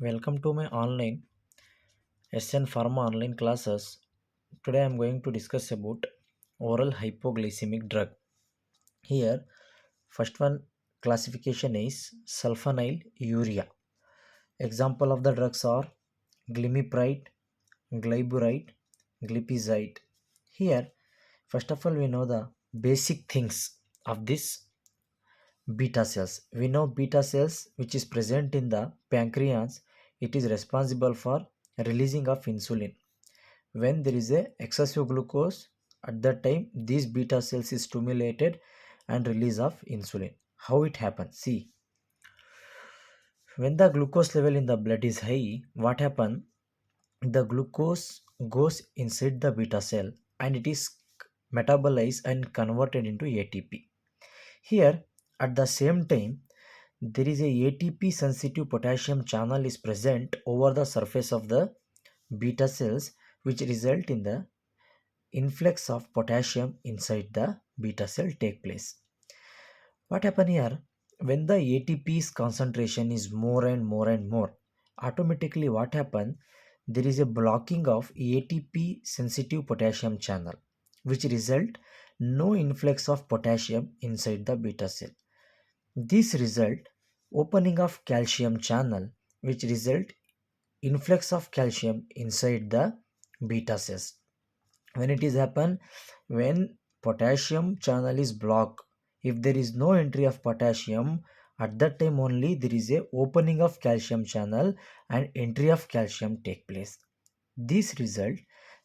Welcome to my online SN Pharma online classes. Today I am going to discuss about oral hypoglycemic drug. Here, first one classification is sulfonylurea. Example of the drugs are glimepiride, glyburide, glipizide. Here, first of all, we know the basic things of this beta cells. We know beta cells which is present in the pancreas. It is responsible for releasing of insulin. When there is a excessive glucose, at that time these beta cells is stimulated and release of insulin. How it happens? See, when the glucose level in the blood is high, what happen? The glucose goes inside the beta cell and it is metabolized and converted into ATP. Here, at the same time, there is a ATP sensitive potassium channel is present over the surface of the beta cells, which result in the influx of potassium inside the beta cell take place. What happen here? When the ATP's concentration is more and more and more, automatically what happen? There is a blocking of ATP sensitive potassium channel, which result no influx of potassium inside the beta cell. This result opening of calcium channel, which result influx of calcium inside the beta cells. When it is happen, when potassium channel is blocked, if there is no entry of potassium, at that time only there is a opening of calcium channel and entry of calcium take place. This result,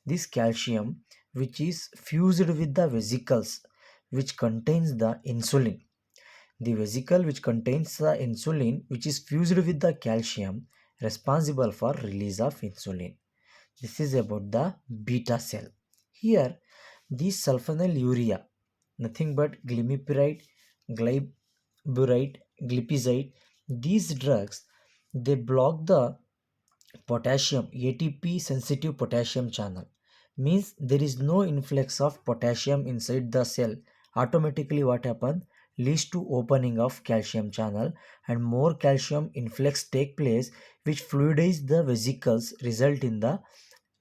this calcium which is fused with the vesicles which contains the insulin, the vesicle which contains the insulin which is fused with the calcium responsible for release of insulin. This is about the beta cell. Here, these sulfonylurea, nothing but glimepiride, glyburide, glipizide, these drugs, they block the potassium, ATP sensitive potassium channel. Means there is no influx of potassium inside the cell. Automatically what happens? Leads to opening of calcium channel and more calcium influx take place which fluidize the vesicles result in the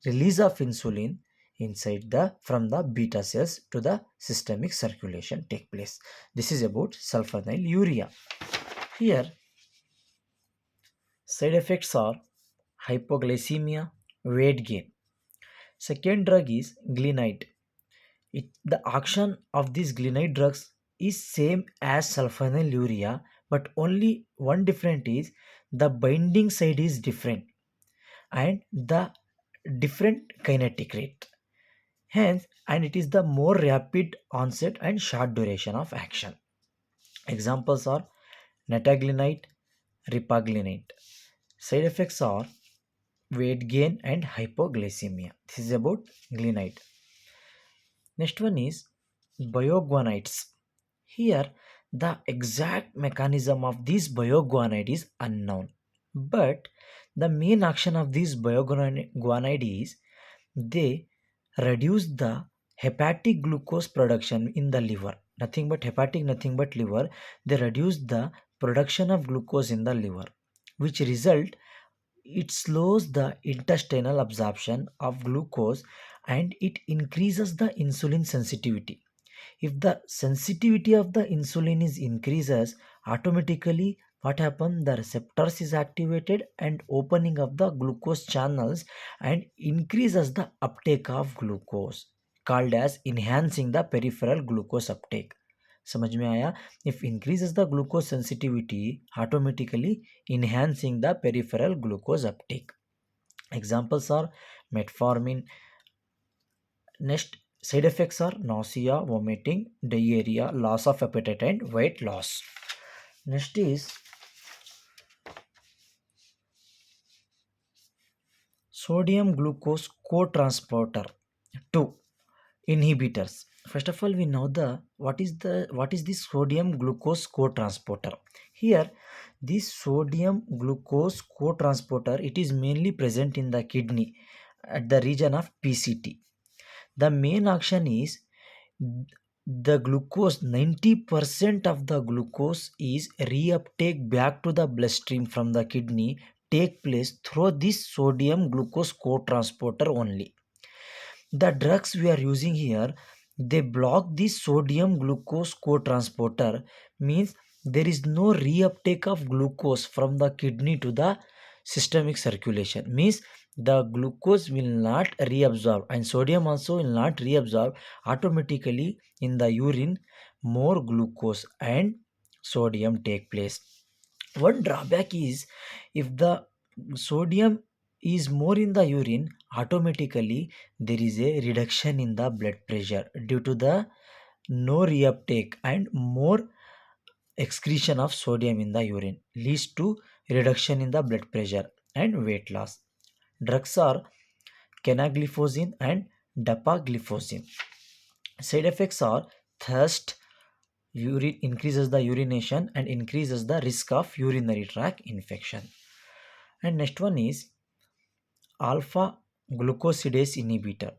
release of insulin inside the from the beta cells to the systemic circulation take place. This is about sulfonylurea. Here side effects are hypoglycemia, weight gain. Second drug is glenite. The action of these glenite drugs is same as sulfonylurea, but only one different is the binding side is different and the different kinetic rate. Hence, and it is the more rapid onset and short duration of action. Examples are netaglinite, ripaglinite. Side effects are weight gain and hypoglycemia. This is about glenite. Next one is bioguanides. Here, the exact mechanism of this bioguanide is unknown. But the main action of this bioguanide is they reduce the hepatic glucose production in the liver. Nothing but hepatic, nothing but liver. They reduce the production of glucose in the liver, which result it slows the intestinal absorption of glucose and it increases the insulin sensitivity. If the sensitivity of the insulin is increases, automatically what happens? The receptors is activated and opening of the glucose channels and increases the uptake of glucose, called as enhancing the peripheral glucose uptake. समझ में आया? If increases the glucose sensitivity, automatically enhancing the peripheral glucose uptake. Examples are metformin. Next, side effects are nausea, vomiting, diarrhea, loss of appetite and weight loss. Next is sodium glucose co-transporter 2 inhibitors. First of all, we know the what is this sodium glucose co-transporter. Here, this sodium glucose co-transporter, it is mainly present in the kidney at the region of PCT. The main action is the glucose, 90% of the glucose is reuptake back to the bloodstream from the kidney take place through this sodium glucose co-transporter only. The drugs we are using here, they block this sodium glucose co-transporter, means there is no reuptake of glucose from the kidney to the systemic circulation, means the glucose will not reabsorb and sodium also will not reabsorb automatically in the urine. More glucose and sodium take place. One drawback is, if the sodium is more in the urine, automatically there is a reduction in the blood pressure due to the no reuptake and more excretion of sodium in the urine leads to reduction in the blood pressure and weight loss. Drugs are canagliflozin and dapagliflozin. Side effects are thirst, urine increases the urination and increases the risk of urinary tract infection. And next one is alpha glucosidase inhibitor.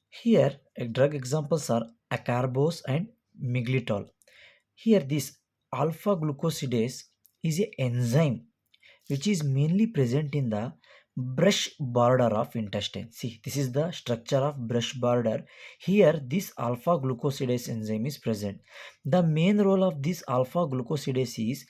Here drug examples are acarbose and miglitol. Here this alpha glucosidase is a enzyme which is mainly present in the brush border of intestine. See, this is the structure of brush border. Here this alpha glucosidase enzyme is present. The main role of this alpha glucosidase is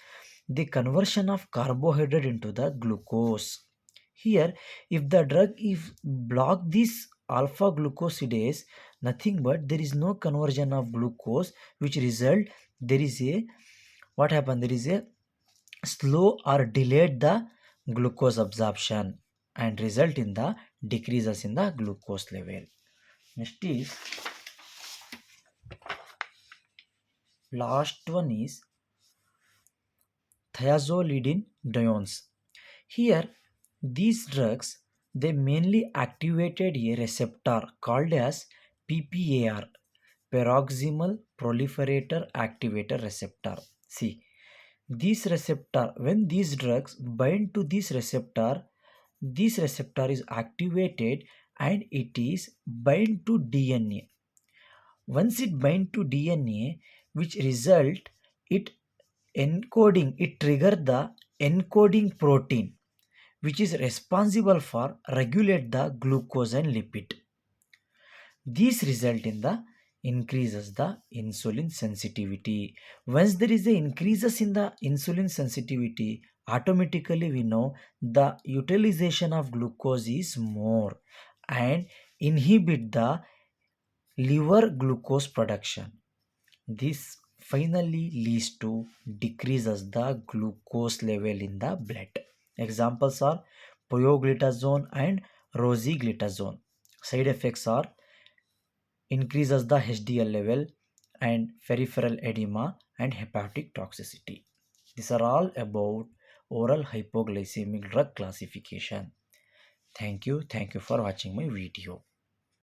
the conversion of carbohydrate into the glucose. Here, if the drug if block this alpha glucosidase, nothing but there is no conversion of glucose, which result there is a what happened, there is a slow or delayed the glucose absorption and result in the decreases in the glucose level. Next is last one is thiazolidinediones. Here these drugs they mainly activated a receptor called as PPAR, peroximal proliferator activator receptor. See, this receptor, when these drugs bind to this receptor is activated and it is bind to DNA. Once it bind to DNA, which result it it trigger the encoding protein which is responsible for regulate the glucose and lipid. These result in the increases the insulin sensitivity. Once there is a increases in the insulin sensitivity, automatically we know the utilization of glucose is more and inhibit the liver glucose production. This finally leads to decreases the glucose level in the blood. Examples are pioglitazone and rosiglitazone. Side effects are increases the HDL level and peripheral edema and hepatic toxicity. These are all about oral hypoglycemic drug classification. Thank you for watching my video.